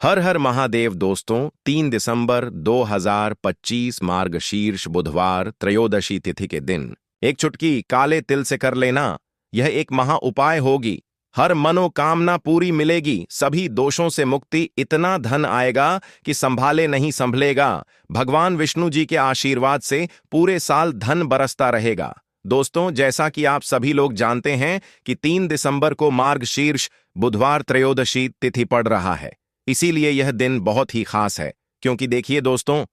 हर हर महादेव दोस्तों, 3 दिसंबर 2025 मार्गशीर्ष बुधवार त्रयोदशी तिथि के दिन एक चुटकी काले तिल से कर लेना। यह एक महा उपाय होगी। हर मनोकामना पूरी मिलेगी, सभी दोषों से मुक्ति, इतना धन आएगा कि संभाले नहीं संभलेगा। भगवान विष्णु जी के आशीर्वाद से पूरे साल धन बरसता रहेगा। दोस्तों, जैसा कि आप सभी लोग जानते हैं कि 3 दिसंबर को मार्गशीर्ष बुधवार त्रयोदशी तिथि पड़ रहा है। इसीलिए यह दिन बहुत ही खास है, क्योंकि देखिए दोस्तों,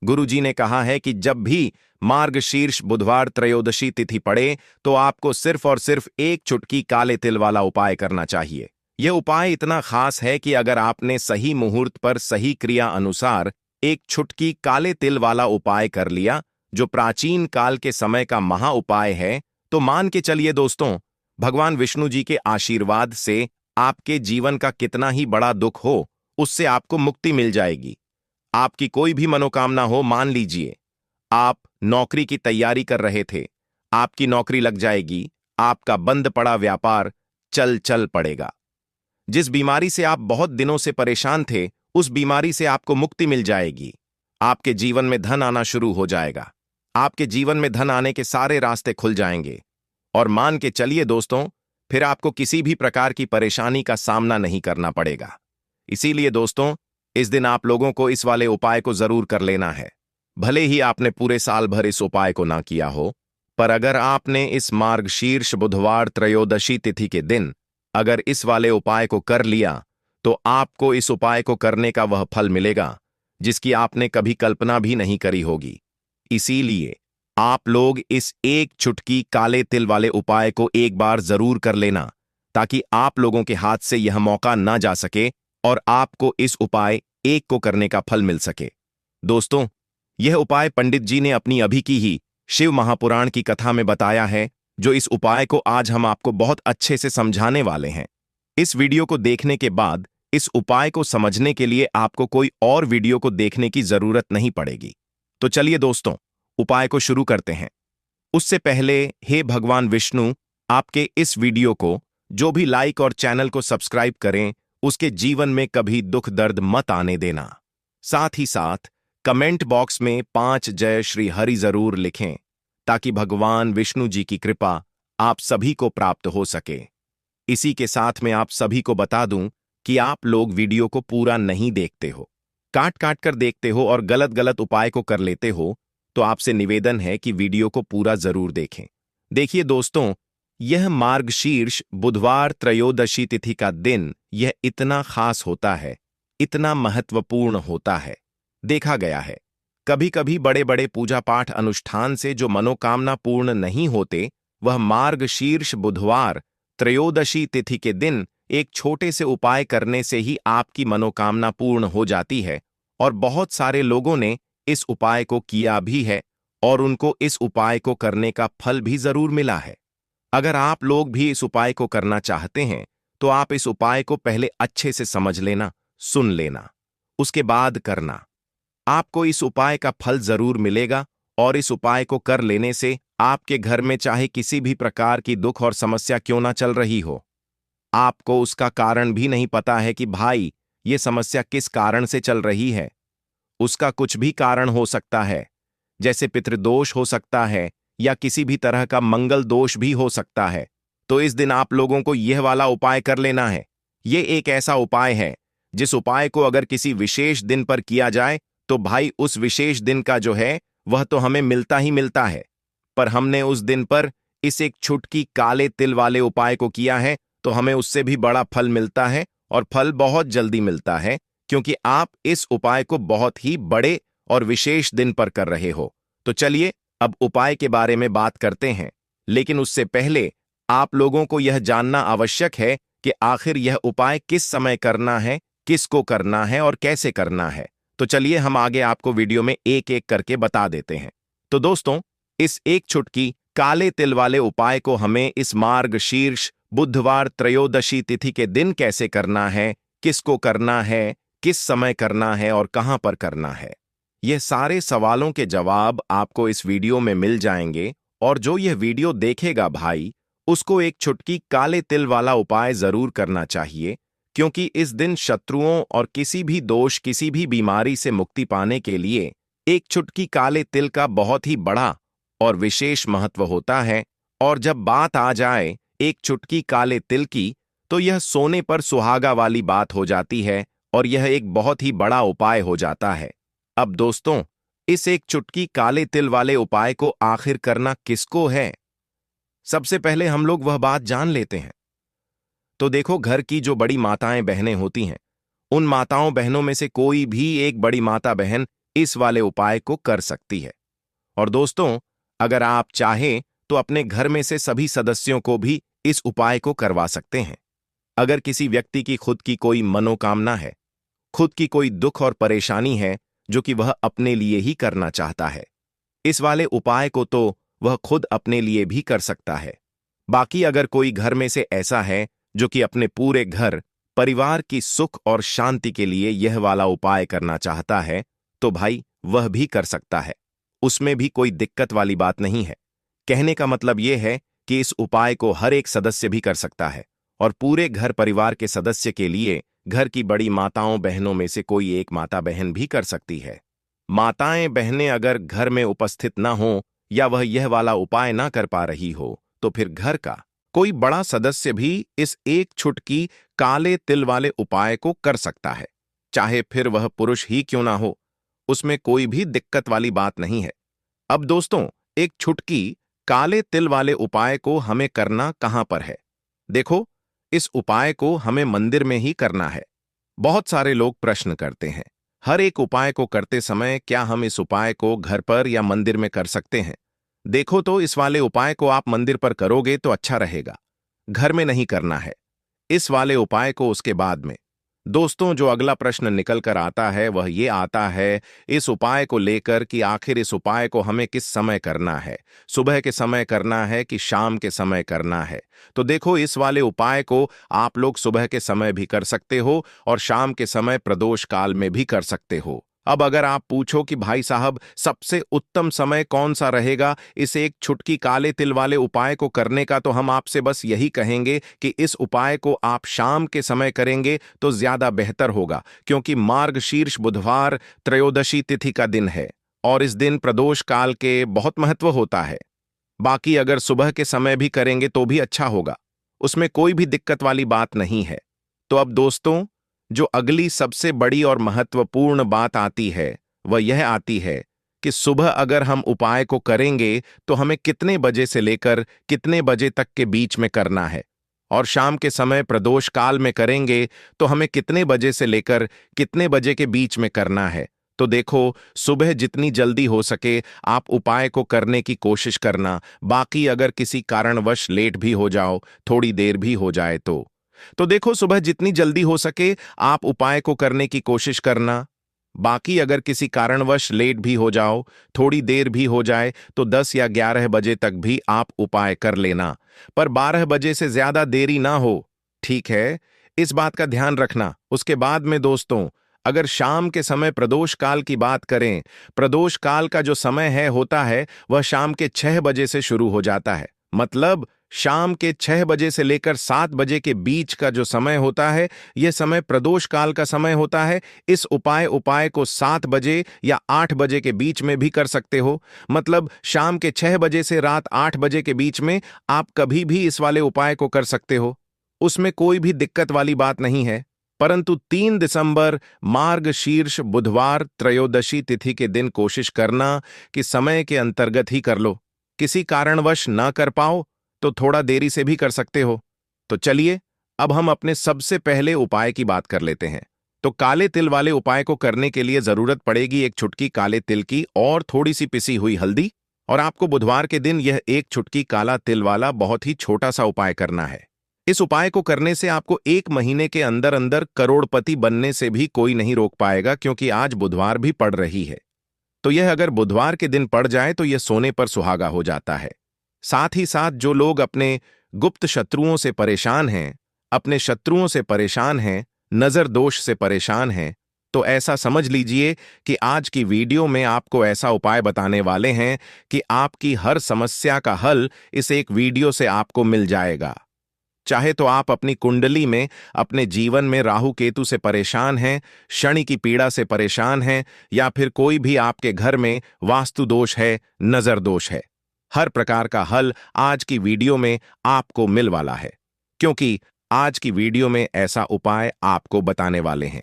गुरु जी ने कहा है कि जब भी मार्गशीर्ष बुधवार त्रयोदशी तिथि पड़े तो आपको सिर्फ और सिर्फ एक चुटकी काले तिल वाला उपाय करना चाहिए। यह उपाय इतना खास है कि अगर आपने सही मुहूर्त पर सही क्रिया अनुसार एक चुटकी काले तिल वाला उपाय कर लिया, जो प्राचीन काल के समय का महा उपाय है, तो मान के चलिए दोस्तों, भगवान विष्णु जी के आशीर्वाद से आपके जीवन का कितना ही बड़ा दुख हो, उससे आपको मुक्ति मिल जाएगी। आपकी कोई भी मनोकामना हो, मान लीजिए आप नौकरी की तैयारी कर रहे थे, आपकी नौकरी लग जाएगी, आपका बंद पड़ा व्यापार चल पड़ेगा। जिस बीमारी से आप बहुत दिनों से परेशान थे, उस बीमारी से आपको मुक्ति मिल जाएगी। आपके जीवन में धन आना शुरू हो जाएगा। आपके जीवन में धन आने के सारे रास्ते खुल जाएंगे। और मान के चलिए दोस्तों, फिर आपको किसी भी प्रकार की परेशानी का सामना नहीं करना पड़ेगा। इसीलिए दोस्तों, इस दिन आप लोगों को इस वाले उपाय को जरूर कर लेना है। भले ही आपने पूरे साल भर इस उपाय को ना किया हो, पर अगर आपने इस मार्गशीर्ष बुधवार त्रयोदशी तिथि के दिन अगर इस वाले उपाय को कर लिया, तो आपको इस उपाय को करने का वह फल मिलेगा जिसकी आपने कभी कल्पना भी नहीं करी होगी। इसीलिए आप लोग इस एक चुटकी काले तिल वाले उपाय को एक बार जरूर कर लेना, ताकि आप लोगों के हाथ से यह मौका ना जा सके और आपको इस उपाय एक को करने का फल मिल सके। दोस्तों, यह उपाय पंडित जी ने अपनी अभी की ही शिव महापुराण की कथा में बताया है, जो इस उपाय को आज हम आपको बहुत अच्छे से समझाने वाले हैं। इस वीडियो को देखने के बाद इस उपाय को समझने के लिए आपको कोई और वीडियो को देखने की जरूरत नहीं पड़ेगी। तो चलिए दोस्तों, उपाय को शुरू करते हैं। उससे पहले, हे भगवान विष्णु, आपके इस वीडियो को जो भी लाइक और चैनल को सब्सक्राइब करें, उसके जीवन में कभी दुख दर्द मत आने देना। साथ ही साथ कमेंट बॉक्स में 5 जय श्री हरि जरूर लिखें, ताकि भगवान विष्णु जी की कृपा आप सभी को प्राप्त हो सके। इसी के साथ में आप सभी को बता दूं कि आप लोग वीडियो को पूरा नहीं देखते हो, काट काट कर देखते हो और गलत गलत उपाय को कर लेते हो, तो आपसे निवेदन है कि वीडियो को पूरा जरूर देखें। देखिए दोस्तों, यह मार्गशीर्ष बुधवार त्रयोदशी तिथि का दिन यह इतना खास होता है, इतना महत्वपूर्ण होता है। देखा गया है, कभी कभी बड़े बड़े पूजा पाठ अनुष्ठान से जो मनोकामना पूर्ण नहीं होते, वह मार्गशीर्ष बुधवार त्रयोदशी तिथि के दिन एक छोटे से उपाय करने से ही आपकी मनोकामना पूर्ण हो जाती है। और बहुत सारे लोगों ने इस उपाय को किया भी है और उनको इस उपाय को करने का फल भी जरूर मिला है। अगर आप लोग भी इस उपाय को करना चाहते हैं, तो आप इस उपाय को पहले अच्छे से समझ लेना, सुन लेना, उसके बाद करना। आपको इस उपाय का फल जरूर मिलेगा और इस उपाय को कर लेने से आपके घर में चाहे किसी भी प्रकार की दुख और समस्या क्यों ना चल रही हो, आपको उसका कारण भी नहीं पता है कि भाई ये समस्या किस कारण से चल रही है। उसका कुछ भी कारण हो सकता है, जैसे पितृदोष हो सकता है या किसी भी तरह का मंगल दोष भी हो सकता है। तो इस दिन आप लोगों को यह वाला उपाय कर लेना है। ये एक ऐसा उपाय है जिस उपाय को अगर किसी विशेष दिन पर किया जाए, तो भाई उस विशेष दिन का जो है वह तो हमें मिलता ही मिलता है। पर हमने उस दिन पर इस एक चुटकी काले तिल वाले उपाय को किया है, तो हमें उससे भी बड़ा फल मिलता है और फल बहुत जल्दी मिलता है, क्योंकि आप इस उपाय को बहुत ही बड़े और विशेष दिन पर कर रहे हो। तो चलिए अब उपाय के बारे में बात करते हैं, लेकिन उससे पहले आप लोगों को यह जानना आवश्यक है कि आखिर यह उपाय किस समय करना है, किसको करना है और कैसे करना है। तो चलिए हम आगे आपको वीडियो में एक एक करके बता देते हैं। तो दोस्तों, इस एक चुटकी काले तिल वाले उपाय को हमें इस मार्गशीर्ष बुधवार त्रयोदशी तिथि के दिन कैसे करना है, किसको करना है, किस समय करना है और कहां पर करना है, यह सारे सवालों के जवाब आपको इस वीडियो में मिल जाएंगे। और जो यह वीडियो देखेगा भाई, उसको एक चुटकी काले तिल वाला उपाय जरूर करना चाहिए, क्योंकि इस दिन शत्रुओं और किसी भी दोष, किसी भी बीमारी से मुक्ति पाने के लिए एक चुटकी काले तिल का बहुत ही बड़ा और विशेष महत्व होता है। और जब बात आ जाए एक चुटकी काले तिल की, तो यह सोने पर सुहागा वाली बात हो जाती है और यह एक बहुत ही बड़ा उपाय हो जाता है। अब दोस्तों, इस एक चुटकी काले तिल वाले उपाय को आखिर करना किसको है, सबसे पहले हम लोग वह बात जान लेते हैं। तो देखो, घर की जो बड़ी माताएं बहनें होती हैं, उन माताओं बहनों में से कोई भी एक बड़ी माता बहन इस वाले उपाय को कर सकती है। और दोस्तों, अगर आप चाहें तो अपने घर में से सभी सदस्यों को भी इस उपाय को करवा सकते हैं। अगर किसी व्यक्ति की खुद की कोई मनोकामना है, खुद की कोई दुख और परेशानी है जो कि वह अपने लिए ही करना चाहता है, इस वाले उपाय को तो वह खुद अपने लिए भी कर सकता है। बाकी अगर कोई घर में से ऐसा है जो कि अपने पूरे घर परिवार की सुख और शांति के लिए यह वाला उपाय करना चाहता है, तो भाई वह भी कर सकता है। उसमें भी कोई दिक्कत वाली बात नहीं है। कहने का मतलब यह है कि इस उपाय को हर एक सदस्य भी कर सकता है और पूरे घर परिवार के सदस्य के लिए घर की बड़ी माताओं बहनों में से कोई एक माता बहन भी कर सकती है। माताएं बहनें अगर घर में उपस्थित न हो या वह यह वाला उपाय ना कर पा रही हो, तो फिर घर का कोई बड़ा सदस्य भी इस एक चुटकी काले तिल वाले उपाय को कर सकता है, चाहे फिर वह पुरुष ही क्यों ना हो। उसमें कोई भी दिक्कत वाली बात नहीं है। अब दोस्तों, एक चुटकी काले तिल वाले उपाय को हमें करना कहां पर है? देखो, इस उपाय को हमें मंदिर में ही करना है। बहुत सारे लोग प्रश्न करते हैं, हर एक उपाय को करते समय क्या हम इस उपाय को घर पर या मंदिर में कर सकते हैं? देखो, तो इस वाले उपाय को आप मंदिर पर करोगे तो अच्छा रहेगा, घर में नहीं करना है। इस वाले उपाय को उसके बाद में। दोस्तों, जो अगला प्रश्न निकल कर आता है वह ये आता है इस उपाय को लेकर कि आखिर इस उपाय को हमें किस समय करना है, सुबह के समय करना है कि शाम के समय करना है? तो देखो, इस वाले उपाय को आप लोग सुबह के समय भी कर सकते हो और शाम के समय प्रदोष काल में भी कर सकते हो। अब अगर आप पूछो कि भाई साहब, सबसे उत्तम समय कौन सा रहेगा इस एक चुटकी काले तिल वाले उपाय को करने का, तो हम आपसे बस यही कहेंगे कि इस उपाय को आप शाम के समय करेंगे तो ज्यादा बेहतर होगा, क्योंकि मार्गशीर्ष बुधवार त्रयोदशी तिथि का दिन है और इस दिन प्रदोष काल के बहुत महत्व होता है। बाकी अगर सुबह के समय भी करेंगे तो भी अच्छा होगा, उसमें कोई भी दिक्कत वाली बात नहीं है। तो अब दोस्तों, जो अगली सबसे बड़ी और महत्वपूर्ण बात आती है वह यह आती है कि सुबह अगर हम उपाय को करेंगे तो हमें कितने बजे से लेकर कितने बजे तक के बीच में करना है, और शाम के समय प्रदोष काल में करेंगे तो हमें कितने बजे से लेकर कितने बजे के बीच में करना है। तो देखो, सुबह जितनी जल्दी हो सके आप उपाय को करने की कोशिश करना। बाकी अगर किसी कारणवश लेट भी हो जाओ, थोड़ी देर भी हो जाए तो देखो, सुबह जितनी जल्दी हो सके आप उपाय को करने की कोशिश करना। बाकी अगर किसी कारणवश लेट भी हो जाओ, थोड़ी देर भी हो जाए, तो 10 या 11 बजे तक भी आप उपाय कर लेना, पर 12 बजे से ज्यादा देरी ना हो, ठीक है? इस बात का ध्यान रखना। उसके बाद में दोस्तों, अगर शाम के समय प्रदोष काल की बात करें, प्रदोष काल का जो समय है होता है वह शाम के 6 बजे से शुरू हो जाता है। मतलब शाम के 6 बजे से लेकर 7 बजे के बीच का जो समय होता है, यह समय प्रदोष काल का समय होता है। इस उपाय को 7 बजे या 8 बजे के बीच में भी कर सकते हो। मतलब शाम के 6 बजे से रात 8 बजे के बीच में आप कभी भी इस वाले उपाय को कर सकते हो, उसमें कोई भी दिक्कत वाली बात नहीं है। परंतु 3 दिसंबर मार्गशीर्ष बुधवार त्रयोदशी तिथि के दिन कोशिश करना कि समय के अंतर्गत ही कर लो। किसी कारणवश ना कर पाओ तो थोड़ा देरी से भी कर सकते हो। तो चलिए, अब हम अपने सबसे पहले उपाय की बात कर लेते हैं। तो काले तिल वाले उपाय को करने के लिए जरूरत पड़ेगी एक चुटकी काले तिल की और थोड़ी सी पिसी हुई हल्दी, और आपको बुधवार के दिन यह एक चुटकी काला तिल वाला बहुत ही छोटा सा उपाय करना है। इस उपाय को करने से आपको 1 महीने के अंदर अंदर करोड़पति बनने से भी कोई नहीं रोक पाएगा, क्योंकि आज बुधवार भी पड़ रही है। तो यह अगर बुधवार के दिन पड़ जाए तो यह सोने पर सुहागा हो जाता है। साथ ही साथ जो लोग अपने गुप्त शत्रुओं से परेशान हैं, अपने शत्रुओं से परेशान हैं, नजर दोष से परेशान हैं, तो ऐसा समझ लीजिए कि आज की वीडियो में आपको ऐसा उपाय बताने वाले हैं कि आपकी हर समस्या का हल इस एक वीडियो से आपको मिल जाएगा। चाहे तो आप अपनी कुंडली में, अपने जीवन में राहु केतु से परेशान हैं, शनि की पीड़ा से परेशान हैं, या फिर कोई भी आपके घर में वास्तु दोष है, नजर दोष है, हर प्रकार का हल आज की वीडियो में आपको मिल वाला है। क्योंकि आज की वीडियो में ऐसा उपाय आपको बताने वाले हैं।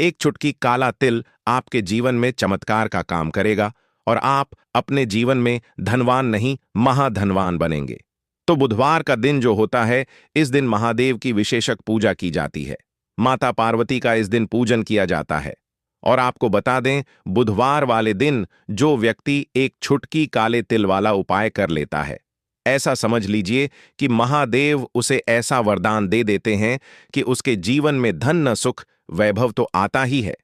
एक चुटकी काला तिल आपके जीवन में चमत्कार का काम करेगा और आप अपने जीवन में धनवान नहीं, महाधनवान बनेंगे। तो बुधवार का दिन जो होता है, इस दिन महादेव की विशेषक पूजा की जाती है। माता पार्वती का इस दिन पूजन किया जाता है। और आपको बता दें, बुधवार वाले दिन जो व्यक्ति एक चुटकी काले तिल वाला उपाय कर लेता है, ऐसा समझ लीजिए कि महादेव उसे ऐसा वरदान दे देते हैं कि उसके जीवन में धन न सुख वैभव तो आता ही है,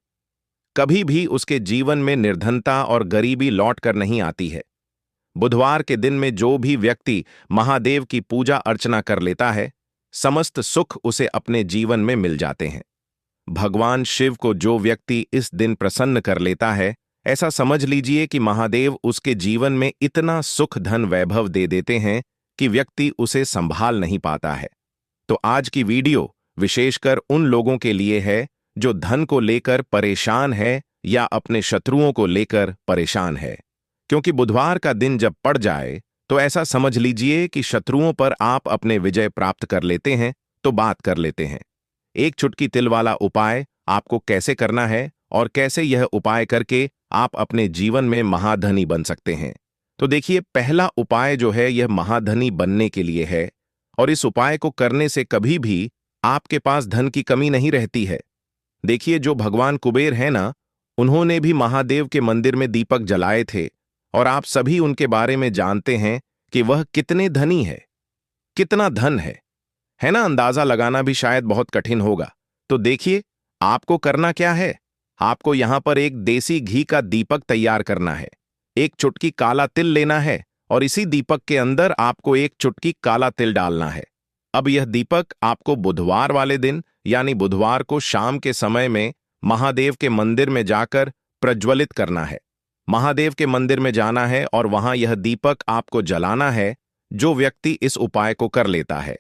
कभी भी उसके जीवन में निर्धनता और गरीबी लौट कर नहीं आती है। बुधवार के दिन में जो भी व्यक्ति महादेव की पूजा अर्चना कर लेता है, समस्त सुख उसे अपने जीवन में मिल जाते हैं। भगवान शिव को जो व्यक्ति इस दिन प्रसन्न कर लेता है, ऐसा समझ लीजिए कि महादेव उसके जीवन में इतना सुख धन वैभव दे देते हैं कि व्यक्ति उसे संभाल नहीं पाता है। तो आज की वीडियो विशेषकर उन लोगों के लिए है जो धन को लेकर परेशान है या अपने शत्रुओं को लेकर परेशान है। क्योंकि बुधवार का दिन जब पड़ जाए तो ऐसा समझ लीजिए कि शत्रुओं पर आप अपने विजय प्राप्त कर लेते हैं। तो बात कर लेते हैं एक चुटकी तिल वाला उपाय आपको कैसे करना है और कैसे यह उपाय करके आप अपने जीवन में महाधनी बन सकते हैं। तो देखिए, पहला उपाय जो है यह महाधनी बनने के लिए है, और इस उपाय को करने से कभी भी आपके पास धन की कमी नहीं रहती है। देखिए, जो भगवान कुबेर है ना, उन्होंने भी महादेव के मंदिर में दीपक जलाए थे, और आप सभी उनके बारे में जानते हैं कि वह कितने धनी है, कितना धन है ना। अंदाजा लगाना भी शायद बहुत कठिन होगा। तो देखिए, आपको करना क्या है। आपको यहां पर एक देसी घी का दीपक तैयार करना है, एक चुटकी काला तिल लेना है, और इसी दीपक के अंदर आपको एक चुटकी काला तिल डालना है। अब यह दीपक आपको बुधवार वाले दिन यानी बुधवार को शाम के समय में महादेव के मंदिर में जाकर प्रज्वलित करना है। महादेव के मंदिर में जाना है और वहां यह दीपक आपको जलाना है। जो व्यक्ति इस उपाय को कर लेता है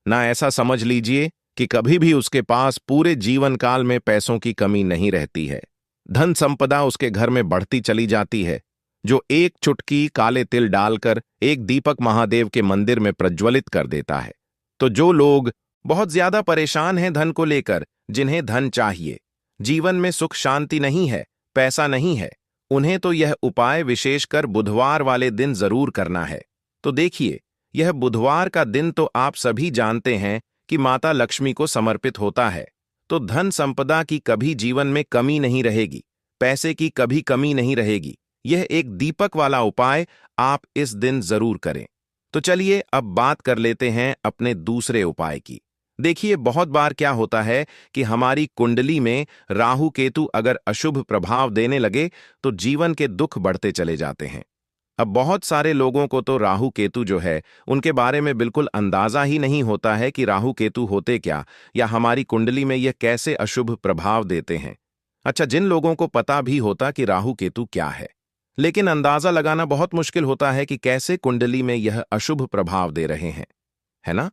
ना, ऐसा समझ लीजिए कि कभी भी उसके पास पूरे जीवन काल में पैसों की कमी नहीं रहती है। धन संपदा उसके घर में बढ़ती चली जाती है। जो एक चुटकी काले तिल डालकर एक दीपक महादेव के मंदिर में प्रज्वलित कर देता है। तो जो लोग बहुत ज्यादा परेशान हैं धन को लेकर, जिन्हें धन चाहिए, जीवन में सुख शांति नहीं है, पैसा नहीं है, उन्हें तो यह उपाय विशेषकर बुधवार वाले दिन जरूर करना है। तो देखिए, यह बुधवार का दिन तो आप सभी जानते हैं कि माता लक्ष्मी को समर्पित होता है। तो धन संपदा की कभी जीवन में कमी नहीं रहेगी, पैसे की कभी कमी नहीं रहेगी। यह एक दीपक वाला उपाय आप इस दिन जरूर करें। तो चलिए अब बात कर लेते हैं अपने दूसरे उपाय की। देखिए, बहुत बार क्या होता है कि हमारी कुंडली में राहु केतु अगर अशुभ प्रभाव देने लगे तो जीवन के दुख बढ़ते चले जाते हैं। अब बहुत सारे लोगों को तो राहु केतु जो है उनके बारे में बिल्कुल अंदाजा ही नहीं होता है कि राहु केतु होते क्या, या हमारी कुंडली में यह कैसे अशुभ प्रभाव देते हैं। अच्छा, जिन लोगों को पता भी होता कि राहु केतु क्या है, लेकिन अंदाजा लगाना बहुत मुश्किल होता है कि कैसे कुंडली में यह अशुभ प्रभाव दे रहे हैं, है ना।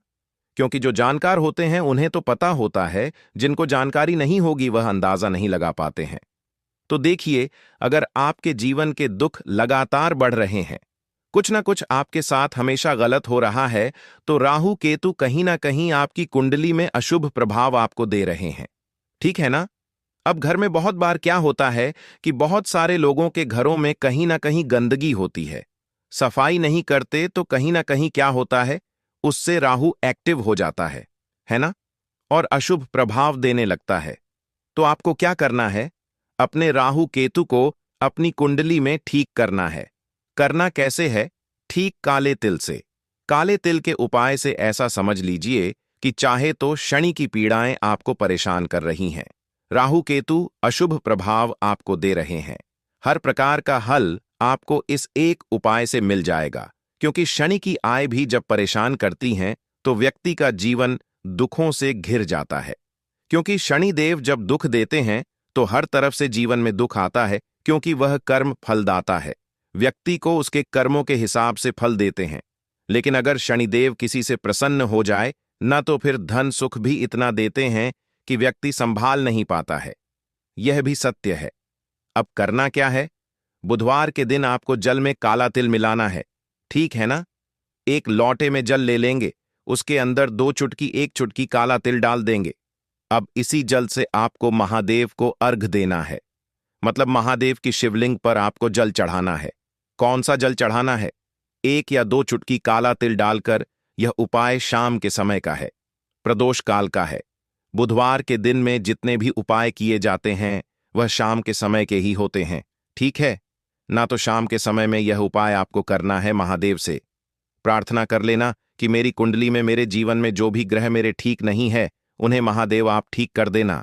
क्योंकि जो जानकार होते हैं उन्हें तो पता होता है, जिनको जानकारी नहीं होगी वह अंदाजा नहीं लगा पाते हैं। तो देखिए, अगर आपके जीवन के दुख लगातार बढ़ रहे हैं, कुछ ना कुछ आपके साथ हमेशा गलत हो रहा है, तो राहु केतु कहीं ना कहीं आपकी कुंडली में अशुभ प्रभाव आपको दे रहे हैं। ठीक है ना। अब घर में बहुत बार क्या होता है कि बहुत सारे लोगों के घरों में कहीं ना कहीं गंदगी होती है, सफाई नहीं करते, तो कहीं ना कहीं क्या होता है, उससे राहु एक्टिव हो जाता है ना, और अशुभ प्रभाव देने लगता है। तो आपको क्या करना है, अपने राहु केतु को अपनी कुंडली में ठीक करना है। करना कैसे है, ठीक काले तिल से। काले तिल के उपाय से ऐसा समझ लीजिए कि चाहे तो शनि की पीड़ाएं आपको परेशान कर रही हैं, राहु केतु अशुभ प्रभाव आपको दे रहे हैं, हर प्रकार का हल आपको इस एक उपाय से मिल जाएगा। क्योंकि शनि की आय भी जब परेशान करती हैं तो व्यक्ति का जीवन दुखों से घिर जाता है। क्योंकि शनि देव जब दुख देते हैं तो हर तरफ से जीवन में दुख आता है, क्योंकि वह कर्म फलदाता है, व्यक्ति को उसके कर्मों के हिसाब से फल देते हैं। लेकिन अगर शनिदेव किसी से प्रसन्न हो जाए, न तो फिर धन सुख भी इतना देते हैं कि व्यक्ति संभाल नहीं पाता है। यह भी सत्य है। अब करना क्या है? बुधवार के दिन आपको जल में काला तिल मिलाना है, ठीक है ना? एक लोटे में जल ले लेंगे, उसके अंदर 2 चुटकी 1 चुटकी काला तिल डाल देंगे। अब इसी जल से आपको महादेव को अर्घ देना है, मतलब महादेव की शिवलिंग पर आपको जल चढ़ाना है। कौन सा जल चढ़ाना है? 1 या 2 चुटकी काला तिल डालकर। यह उपाय शाम के समय का है, प्रदोष काल का है। बुधवार के दिन में जितने भी उपाय किए जाते हैं वह शाम के समय के ही होते हैं, ठीक है ना? तो शाम के समय में यह उपाय आपको करना है। महादेव से प्रार्थना कर लेना कि मेरी कुंडली में, मेरे जीवन में जो भी ग्रह मेरे ठीक नहीं है, उन्हें महादेव आप ठीक कर देना।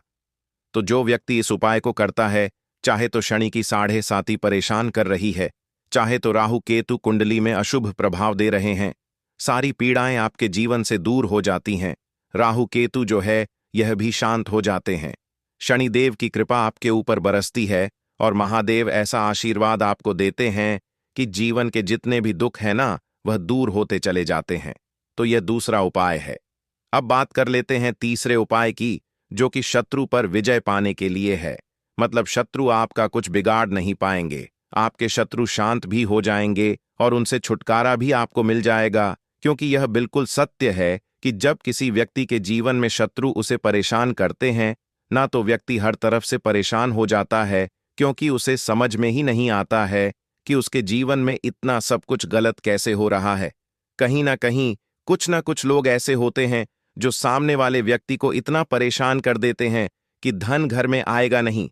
तो जो व्यक्ति इस उपाय को करता है, चाहे तो शनि की 7.5 परेशान कर रही है, चाहे तो राहु केतु कुंडली में अशुभ प्रभाव दे रहे हैं, सारी पीड़ाएं आपके जीवन से दूर हो जाती हैं। राहु केतु जो है यह भी शांत हो जाते हैं। शनिदेव की कृपा आपके ऊपर बरसती है और महादेव ऐसा आशीर्वाद आपको देते हैं कि जीवन के जितने भी दुख हैं ना, वह दूर होते चले जाते हैं। तो यह दूसरा उपाय है। अब बात कर लेते हैं तीसरे उपाय की, जो कि शत्रु पर विजय पाने के लिए है। मतलब शत्रु आपका कुछ बिगाड़ नहीं पाएंगे, आपके शत्रु शांत भी हो जाएंगे और उनसे छुटकारा भी आपको मिल जाएगा। क्योंकि यह बिल्कुल सत्य है कि जब किसी व्यक्ति के जीवन में शत्रु उसे परेशान करते हैं ना, तो व्यक्ति हर तरफ से परेशान हो जाता है, क्योंकि उसे समझ में ही नहीं आता है कि उसके जीवन में इतना सब कुछ गलत कैसे हो रहा है। कहीं ना कहीं कुछ ना कुछ लोग ऐसे होते हैं जो सामने वाले व्यक्ति को इतना परेशान कर देते हैं कि धन घर में आएगा नहीं,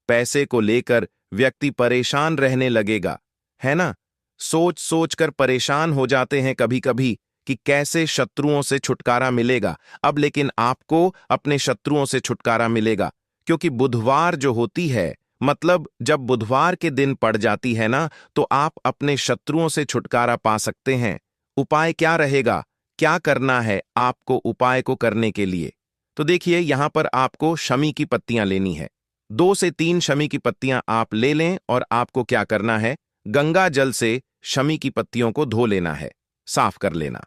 पैसे को लेकर व्यक्ति परेशान रहने लगेगा, है ना? सोच सोच कर परेशान हो जाते हैं कभी कभी कि कैसे शत्रुओं से छुटकारा मिलेगा। अब लेकिन आपको अपने शत्रुओं से छुटकारा मिलेगा, क्योंकि बुधवार जो होती है, मतलब जब बुधवार के दिन पड़ जाती है ना, तो आप अपने शत्रुओं से छुटकारा पा सकते हैं। उपाय क्या रहेगा? क्या करना है आपको उपाय को करने के लिए? तो देखिए, यहां पर आपको शमी की पत्तियां लेनी है। 2 से 3 शमी की पत्तियां आप ले लें और आपको क्या करना है? गंगा जल से शमी की पत्तियों को धो लेना है, साफ कर लेना।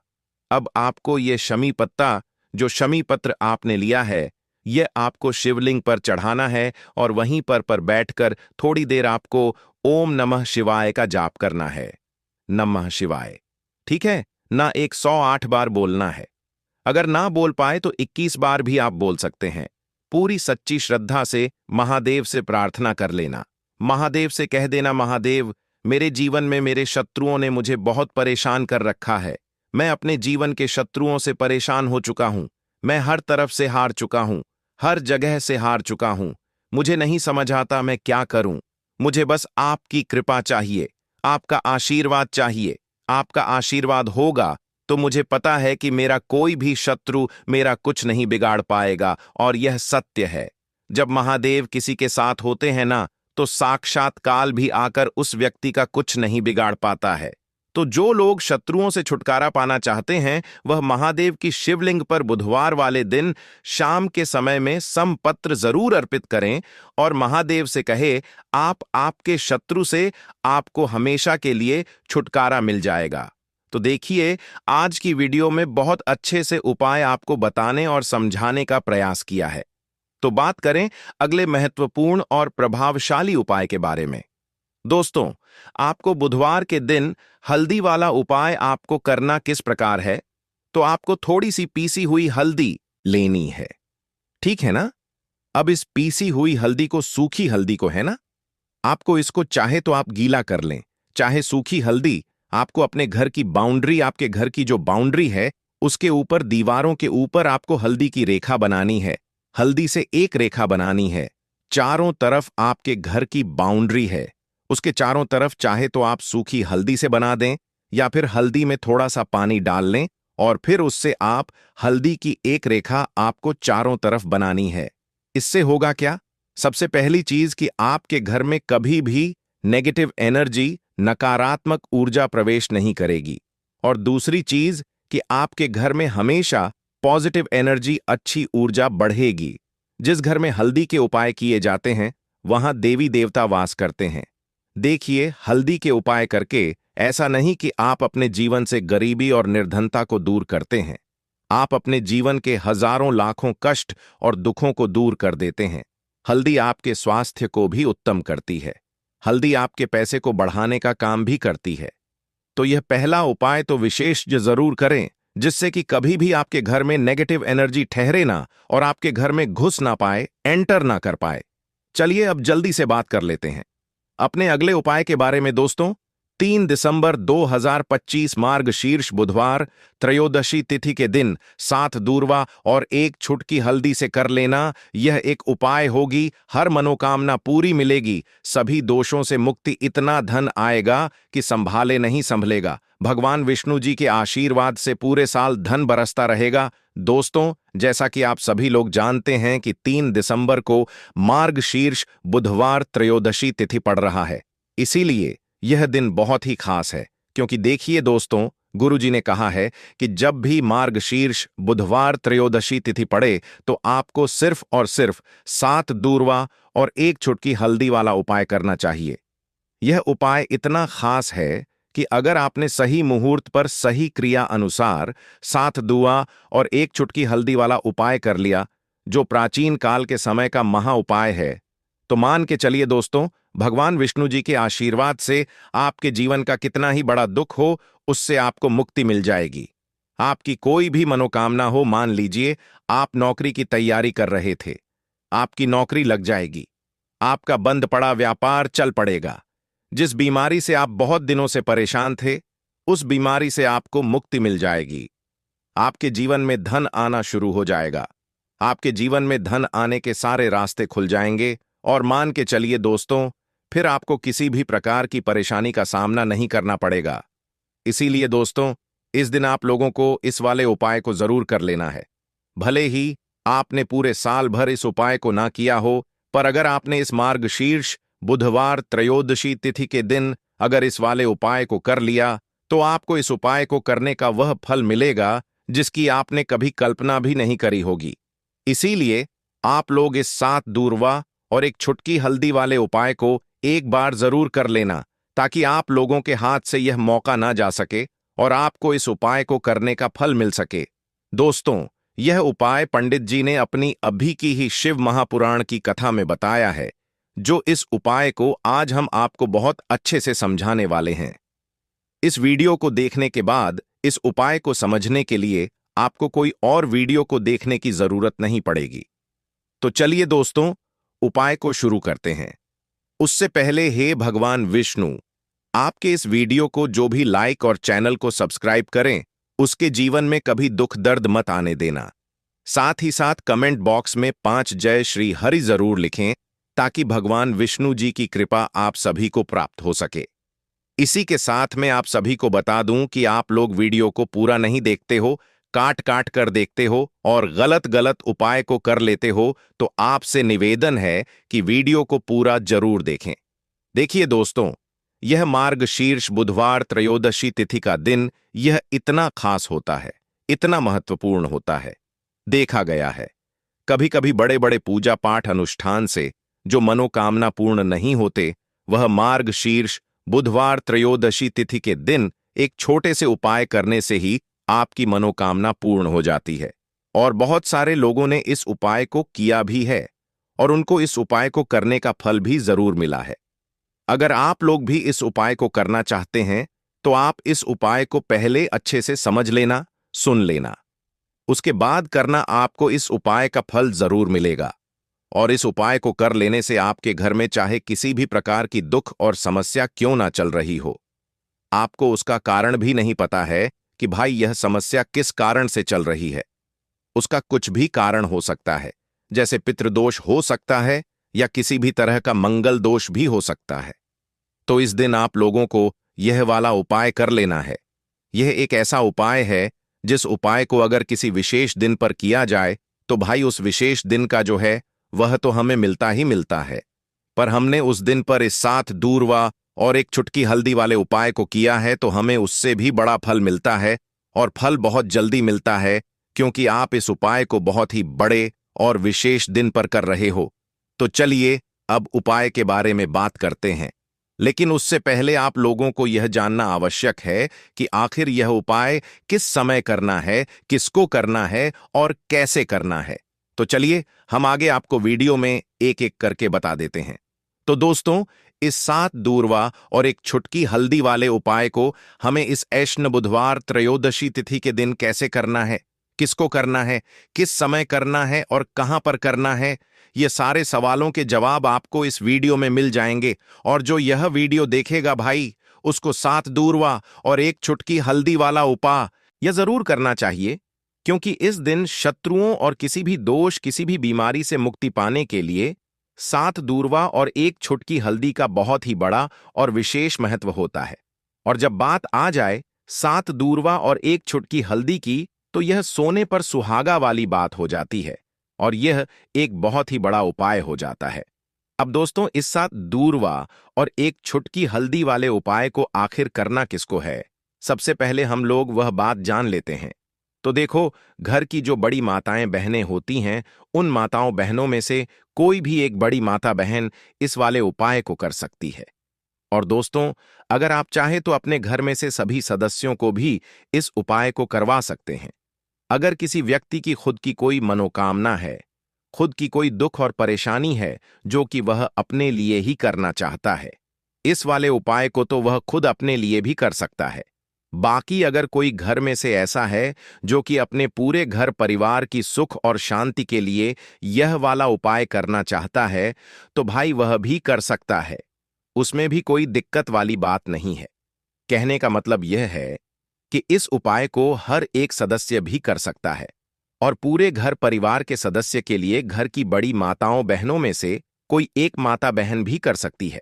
अब आपको ये शमी पत्ता, जो शमी पत्र आपने लिया है, यह आपको शिवलिंग पर चढ़ाना है और वहीं पर बैठकर थोड़ी देर आपको ओम नमः शिवाय का जाप करना है। नमः शिवाय, ठीक है ना? 108 बार बोलना है। अगर ना बोल पाए तो 21 बार भी आप बोल सकते हैं। पूरी सच्ची श्रद्धा से महादेव से प्रार्थना कर लेना। महादेव से कह देना, महादेव, मेरे जीवन में मेरे शत्रुओं ने मुझे बहुत परेशान कर रखा है। मैं अपने जीवन के शत्रुओं से परेशान हो चुका हूं। मैं हर तरफ से हार चुका हूं, हर जगह से हार चुका हूं। मुझे नहीं समझ आता मैं क्या करूं। मुझे बस आपकी कृपा चाहिए, आपका आशीर्वाद चाहिए। आपका आशीर्वाद होगा तो मुझे पता है कि मेरा कोई भी शत्रु मेरा कुछ नहीं बिगाड़ पाएगा। और यह सत्य है, जब महादेव किसी के साथ होते हैं ना, तो साक्षात काल भी आकर उस व्यक्ति का कुछ नहीं बिगाड़ पाता है। तो जो लोग शत्रुओं से छुटकारा पाना चाहते हैं, वह महादेव की शिवलिंग पर बुधवार वाले दिन शाम के समय में समपत्र जरूर अर्पित करें और महादेव से कहे, आपके शत्रु से आपको हमेशा के लिए छुटकारा मिल जाएगा। तो देखिए, आज की वीडियो में बहुत अच्छे से उपाय आपको बताने और समझाने का प्रयास किया है। तो बात करें अगले महत्वपूर्ण और प्रभावशाली उपाय के बारे में। दोस्तों, आपको बुधवार के दिन हल्दी वाला उपाय आपको करना किस प्रकार है? तो आपको थोड़ी सी पीसी हुई हल्दी लेनी है, ठीक है ना? अब इस पीसी हुई हल्दी को, सूखी हल्दी को, है ना, आपको इसको चाहे तो आप गीला कर लें, चाहे सूखी हल्दी आपको अपने घर की बाउंड्री, आपके घर की जो बाउंड्री है उसके ऊपर, दीवारों के ऊपर आपको हल्दी की रेखा बनानी है। हल्दी से एक रेखा बनानी है। चारों तरफ आपके घर की बाउंड्री है, उसके चारों तरफ चाहे तो आप सूखी हल्दी से बना दें या फिर हल्दी में थोड़ा सा पानी डाल लें और फिर उससे आप हल्दी की एक रेखा आपको चारों तरफ बनानी है। इससे होगा क्या? सबसे पहली चीज कि आपके घर में कभी भी नेगेटिव एनर्जी, नकारात्मक ऊर्जा प्रवेश नहीं करेगी। और दूसरी चीज कि आपके घर में हमेशा पॉजिटिव एनर्जी, अच्छी ऊर्जा बढ़ेगी। जिस घर में हल्दी के उपाय किए जाते हैं वहां देवी देवता वास करते हैं। देखिए, हल्दी के उपाय करके ऐसा नहीं कि आप अपने जीवन से गरीबी और निर्धनता को दूर करते हैं, आप अपने जीवन के हजारों लाखों कष्ट और दुखों को दूर कर देते हैं। हल्दी आपके स्वास्थ्य को भी उत्तम करती है। हल्दी आपके पैसे को बढ़ाने का काम भी करती है। तो यह पहला उपाय तो विशेष जरूर करें, जिससे कि कभी भी आपके घर में नेगेटिव एनर्जी ठहरे ना और आपके घर में घुस ना पाए, एंटर ना कर पाए। चलिए अब जल्दी से बात कर लेते हैं अपने अगले उपाय के बारे में दोस्तों। 3 दिसंबर 2025 मार्गशीर्ष बुधवार त्रयोदशी तिथि के दिन 7 दूर्वा और 1 छुटकी हल्दी से कर लेना यह एक उपाय होगी। हर मनोकामना पूरी मिलेगी, सभी दोषों से मुक्ति, इतना धन आएगा कि संभाले नहीं संभलेगा। भगवान विष्णु जी के आशीर्वाद से पूरे साल धन बरसता रहेगा। दोस्तों, जैसा कि आप सभी लोग जानते हैं कि 3 दिसंबर को मार्गशीर्ष बुधवार त्रयोदशी तिथि पड़ रहा है, इसीलिए यह दिन बहुत ही खास है। क्योंकि देखिए दोस्तों, गुरुजी ने कहा है कि जब भी मार्गशीर्ष बुधवार त्रयोदशी तिथि पड़े तो आपको सिर्फ और सिर्फ 7 दूर्वा और 1 छुटकी हल्दी वाला उपाय करना चाहिए। यह उपाय इतना खास है कि अगर आपने सही मुहूर्त पर सही क्रिया अनुसार 7 दूआ और 1 छुटकी हल्दी वाला उपाय कर लिया, जो प्राचीन काल के समय का महा उपाय है, तो मान के चलिए दोस्तों, भगवान विष्णु जी के आशीर्वाद से आपके जीवन का कितना ही बड़ा दुख हो, उससे आपको मुक्ति मिल जाएगी। आपकी कोई भी मनोकामना हो, मान लीजिए आप नौकरी की तैयारी कर रहे थे, आपकी नौकरी लग जाएगी। आपका बंद पड़ा व्यापार चल पड़ेगा। जिस बीमारी से आप बहुत दिनों से परेशान थे, उस बीमारी से आपको मुक्ति मिल जाएगी। आपके जीवन में धन आना शुरू हो जाएगा। आपके जीवन में धन आने के सारे रास्ते खुल जाएंगे और मान के चलिए दोस्तों, फिर आपको किसी भी प्रकार की परेशानी का सामना नहीं करना पड़ेगा। इसीलिए दोस्तों, इस दिन आप लोगों को इस वाले उपाय को जरूर कर लेना है। भले ही आपने पूरे साल भर इस उपाय को ना किया हो, पर अगर आपने इस मार्गशीर्ष बुधवार त्रयोदशी तिथि के दिन अगर इस वाले उपाय को कर लिया, तो आपको इस उपाय को करने का वह फल मिलेगा जिसकी आपने कभी कल्पना भी नहीं करी होगी। इसीलिए आप लोग इस 7 दूर्वा और 1 छुटकी हल्दी वाले उपाय को एक बार जरूर कर लेना, ताकि आप लोगों के हाथ से यह मौका ना जा सके और आपको इस उपाय को करने का फल मिल सके। दोस्तों, यह उपाय पंडित जी ने अपनी अभी की ही शिव महापुराण की कथा में बताया है, जो इस उपाय को आज हम आपको बहुत अच्छे से समझाने वाले हैं। इस वीडियो को देखने के बाद इस उपाय को समझने के लिए आपको कोई और वीडियो को देखने की जरूरत नहीं पड़ेगी। तो चलिए दोस्तों, उपाय को शुरू करते हैं। उससे पहले हे भगवान विष्णु, आपके इस वीडियो को जो भी लाइक और चैनल को सब्सक्राइब करें, उसके जीवन में कभी दुख दर्द मत आने देना। साथ ही साथ कमेंट बॉक्स में 5 जय श्री हरि जरूर लिखें, ताकि भगवान विष्णु जी की कृपा आप सभी को प्राप्त हो सके। इसी के साथ मैं आप सभी को बता दूं कि आप लोग वीडियो को पूरा नहीं देखते हो, काट काट कर देखते हो और गलत गलत उपाय को कर लेते हो, तो आपसे निवेदन है कि वीडियो को पूरा जरूर देखें। देखिए दोस्तों, यह मार्गशीर्ष बुधवार त्रयोदशी तिथि का दिन यह इतना खास होता है, इतना महत्वपूर्ण होता है। देखा गया है कभी कभी बड़े बड़े पूजा पाठ अनुष्ठान से जो मनोकामना पूर्ण नहीं होते, वह मार्गशीर्ष बुधवार त्रयोदशी तिथि के दिन एक छोटे से उपाय करने से ही आपकी मनोकामना पूर्ण हो जाती है। और बहुत सारे लोगों ने इस उपाय को किया भी है और उनको इस उपाय को करने का फल भी जरूर मिला है। अगर आप लोग भी इस उपाय को करना चाहते हैं, तो आप इस उपाय को पहले अच्छे से समझ लेना, सुन लेना। उसके बाद करना, आपको इस उपाय का फल जरूर मिलेगा। और इस उपाय को कर लेने से आपके घर में चाहे किसी भी प्रकार की दुख और समस्या क्यों ना चल रही हो, आपको उसका कारण भी नहीं पता है कि भाई यह समस्या किस कारण से चल रही है। उसका कुछ भी कारण हो सकता है, जैसे पितृदोष हो सकता है या किसी भी तरह का मंगल दोष भी हो सकता है। तो इस दिन आप लोगों को यह वाला उपाय कर लेना है। यह एक ऐसा उपाय है जिस उपाय को अगर किसी विशेष दिन पर किया जाए, तो भाई उस विशेष दिन का जो है वह तो हमें मिलता ही मिलता है। पर हमने उस दिन पर इस 7 दूर्वा और 1 छुटकी हल्दी वाले उपाय को किया है, तो हमें उससे भी बड़ा फल मिलता है और फल बहुत जल्दी मिलता है, क्योंकि आप इस उपाय को बहुत ही बड़े और विशेष दिन पर कर रहे हो। तो चलिए अब उपाय के बारे में बात करते हैं। लेकिन उससे पहले आप लोगों को यह जानना आवश्यक है कि आखिर यह उपाय किस समय करना है, किसको करना है और कैसे करना है। तो चलिए हम आगे आपको वीडियो में एक एक करके बता देते हैं। तो दोस्तों, इस 7 दूर्वा और एक छुटकी हल्दी वाले उपाय को हमें इस ऐश्न बुधवार त्रयोदशी तिथि के दिन कैसे करना है, किसको करना है, किस समय करना है और कहां पर करना है, ये सारे सवालों के जवाब आपको इस वीडियो में मिल जाएंगे। और जो यह वीडियो देखेगा भाई, उसको 7 दूर्वा और एक छुटकी हल्दी वाला उपाय यह जरूर करना चाहिए, क्योंकि इस दिन शत्रुओं और किसी भी दोष, किसी भी बीमारी से मुक्ति पाने के लिए 7 दूर्वा और एक छुटकी हल्दी का बहुत ही बड़ा और विशेष महत्व होता है। और जब बात आ जाए 7 दूर्वा और एक छुटकी हल्दी की, तो यह सोने पर सुहागा वाली बात हो जाती है और यह एक बहुत ही बड़ा उपाय हो जाता है। अब दोस्तों, इस 7 दूर्वा और एक छुटकी हल्दी वाले उपाय को आखिर करना किसको है, सबसे पहले हम लोग वह बात जान लेते हैं। तो देखो, घर की जो बड़ी माताएं बहनें होती हैं, उन माताओं बहनों में से कोई भी एक बड़ी माता बहन इस वाले उपाय को कर सकती है। और दोस्तों, अगर आप चाहें तो अपने घर में से सभी सदस्यों को भी इस उपाय को करवा सकते हैं। अगर किसी व्यक्ति की खुद की कोई मनोकामना है, खुद की कोई दुख और परेशानी है जो कि वह अपने लिए ही करना चाहता है, इस वाले उपाय को तो वह खुद अपने लिए भी कर सकता है। बाकी अगर कोई घर में से ऐसा है जो कि अपने पूरे घर परिवार की सुख और शांति के लिए यह वाला उपाय करना चाहता है, तो भाई वह भी कर सकता है। उसमें भी कोई दिक्कत वाली बात नहीं है। कहने का मतलब यह है कि इस उपाय को हर एक सदस्य भी कर सकता है और पूरे घर परिवार के सदस्य के लिए घर की बड़ी माताओं बहनों में से कोई एक माता बहन भी कर सकती है।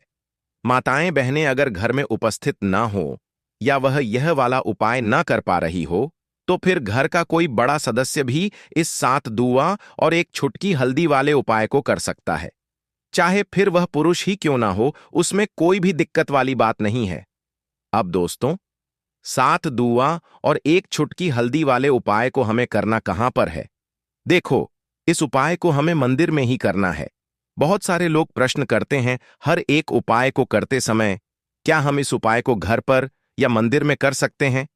माताएं बहनें अगर घर में उपस्थित ना हो या वह यह वाला उपाय ना कर पा रही हो, तो फिर घर का कोई बड़ा सदस्य भी इस 7 दूआ और एक छुटकी हल्दी वाले उपाय को कर सकता है। चाहे फिर वह पुरुष ही क्यों ना हो, उसमें कोई भी दिक्कत वाली बात नहीं है। अब दोस्तों, 7 दूआ और एक छुटकी हल्दी वाले उपाय को हमें करना कहां पर है? देखो, इस उपाय को हमें मंदिर में ही करना है। बहुत सारे लोग प्रश्न करते हैं हर एक उपाय को करते समय, क्या हम इस उपाय को घर पर या मंदिर में कर सकते हैं?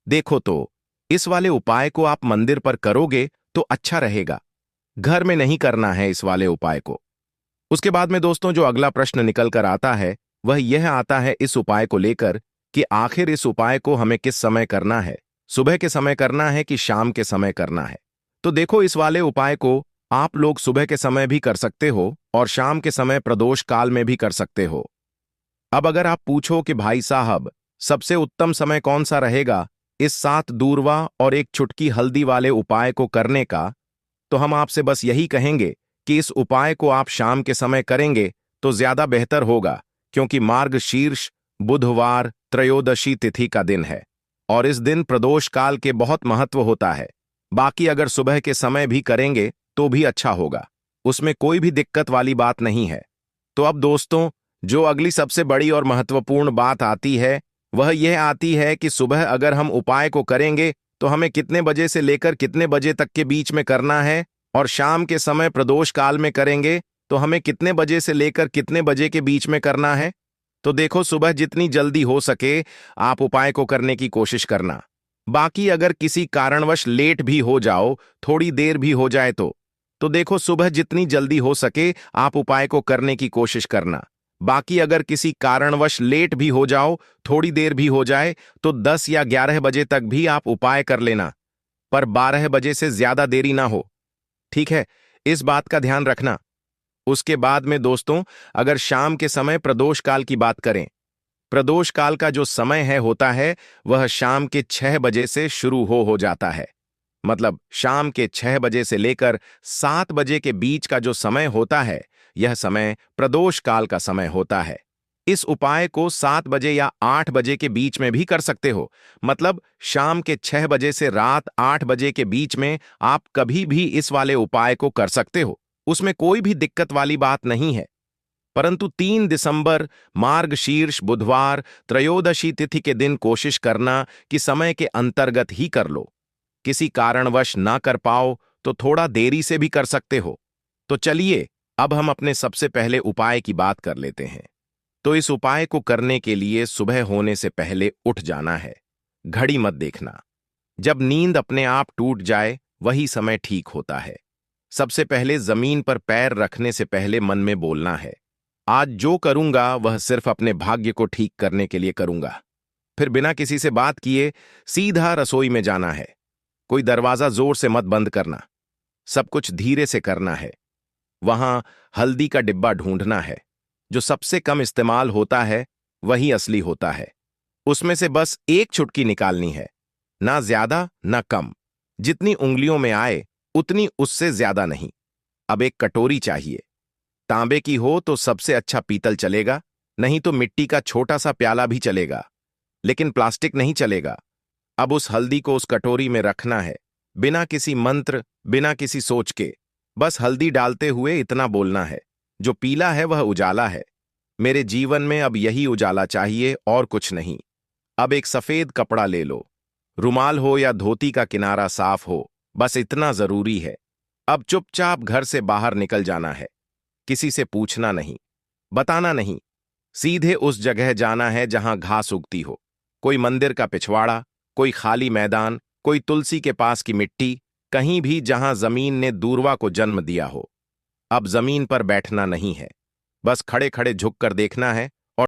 देखो तो, इस वाले उपाय को आप मंदिर पर करोगे तो अच्छा रहेगा। घर में नहीं करना है इस वाले उपाय को। उसके बाद में दोस्तों, जो अगला प्रश्न निकल कर आता है वह यह आता है इस उपाय को लेकर कि आखिर इस उपाय को हमें किस समय करना है, सुबह के समय करना है कि शाम के समय करना है। तो देखो, इस वाले उपाय को आप लोग सुबह के समय भी कर सकते हो और शाम के समय प्रदोष काल में भी कर सकते हो। अब अगर आप पूछो कि भाई साहब, सबसे उत्तम समय कौन सा रहेगा इस 7 दूर्वा और एक छुटकी हल्दी वाले उपाय को करने का, तो हम आपसे बस यही कहेंगे कि इस उपाय को आप शाम के समय करेंगे तो ज्यादा बेहतर होगा, क्योंकि मार्गशीर्ष बुधवार त्रयोदशी तिथि का दिन है और इस दिन प्रदोष काल के बहुत महत्व होता है। बाकी अगर सुबह के समय भी करेंगे तो भी अच्छा होगा, उसमें कोई भी दिक्कत वाली बात नहीं है। तो अब दोस्तों, जो अगली सबसे बड़ी और महत्वपूर्ण बात आती है वह यह आती है कि सुबह अगर हम उपाय को करेंगे तो हमें कितने बजे से लेकर कितने बजे तक के बीच में करना है, और शाम के समय प्रदोष काल में करेंगे तो हमें कितने बजे से लेकर कितने बजे के बीच में करना है। तो देखो, सुबह जितनी जल्दी हो सके आप उपाय को करने की कोशिश करना। बाकी अगर किसी कारणवश लेट भी हो जाओ, थोड़ी देर भी हो जाए तो देखो, सुबह जितनी जल्दी हो सके आप उपाय को करने की कोशिश करना। बाकी अगर किसी कारणवश लेट भी हो जाओ, थोड़ी देर भी हो जाए, तो 10 या 11 बजे तक भी आप उपाय कर लेना, पर 12 बजे से ज्यादा देरी ना हो। ठीक है, इस बात का ध्यान रखना। उसके बाद में दोस्तों, अगर शाम के समय प्रदोष काल की बात करें, प्रदोष काल का जो समय है होता है वह शाम के 6 बजे से शुरू हो जाता है। मतलब शाम के 6 बजे से लेकर 7 बजे के बीच का जो समय होता है, यह समय प्रदोष काल का समय होता है। इस उपाय को 7 बजे या 8 बजे के बीच में भी कर सकते हो। मतलब शाम के 6 बजे से रात 8 बजे के बीच में आप कभी भी इस वाले उपाय को कर सकते हो, उसमें कोई भी दिक्कत वाली बात नहीं है। परंतु 3 दिसंबर मार्गशीर्ष बुधवार त्रयोदशी तिथि के दिन कोशिश करना कि समय के अंतर्गत ही कर लो। किसी कारणवश ना कर पाओ तो थोड़ा देरी से भी कर सकते हो। तो चलिए, अब हम अपने सबसे पहले उपाय की बात कर लेते हैं। तो इस उपाय को करने के लिए सुबह होने से पहले उठ जाना है। घड़ी मत देखना। जब नींद अपने आप टूट जाए वही समय ठीक होता है। सबसे पहले जमीन पर पैर रखने से पहले मन में बोलना है, आज जो करूंगा वह सिर्फ अपने भाग्य को ठीक करने के लिए करूंगा। फिर बिना किसी से बात किए सीधा रसोई में जाना है। कोई दरवाजा जोर से मत बंद करना, सब कुछ धीरे से करना है। वहां हल्दी का डिब्बा ढूंढना है। जो सबसे कम इस्तेमाल होता है वही असली होता है। उसमें से बस एक चुटकी निकालनी है, ना ज्यादा ना कम। जितनी उंगलियों में आए उतनी, उससे ज्यादा नहीं। अब एक कटोरी चाहिए। तांबे की हो तो सबसे अच्छा पीतल चलेगा, नहीं तो मिट्टी का छोटा सा प्याला भी चलेगा, लेकिन प्लास्टिक नहीं चलेगा। अब उस हल्दी को उस कटोरी में रखना है, बिना किसी मंत्र, बिना किसी सोच के। बस हल्दी डालते हुए इतना बोलना है, जो पीला है वह उजाला है। मेरे जीवन में अब यही उजाला चाहिए और कुछ नहीं। अब एक सफेद कपड़ा ले लो, रुमाल हो या धोती का किनारा साफ हो, बस इतना जरूरी है। अब चुपचाप घर से बाहर निकल जाना है। किसी से पूछना नहीं, बताना नहीं। सीधे उस जगह जाना है जहां घास उगती हो। कोई मंदिर का पिछवाड़ा, कोई खाली मैदान, कोई तुलसी के पास की मिट्टी, कहीं भी जहां जमीन ने दूर्वा को जन्म दिया हो। अब जमीन पर बैठना नहीं है, बस खड़े खड़े झुककर देखना है,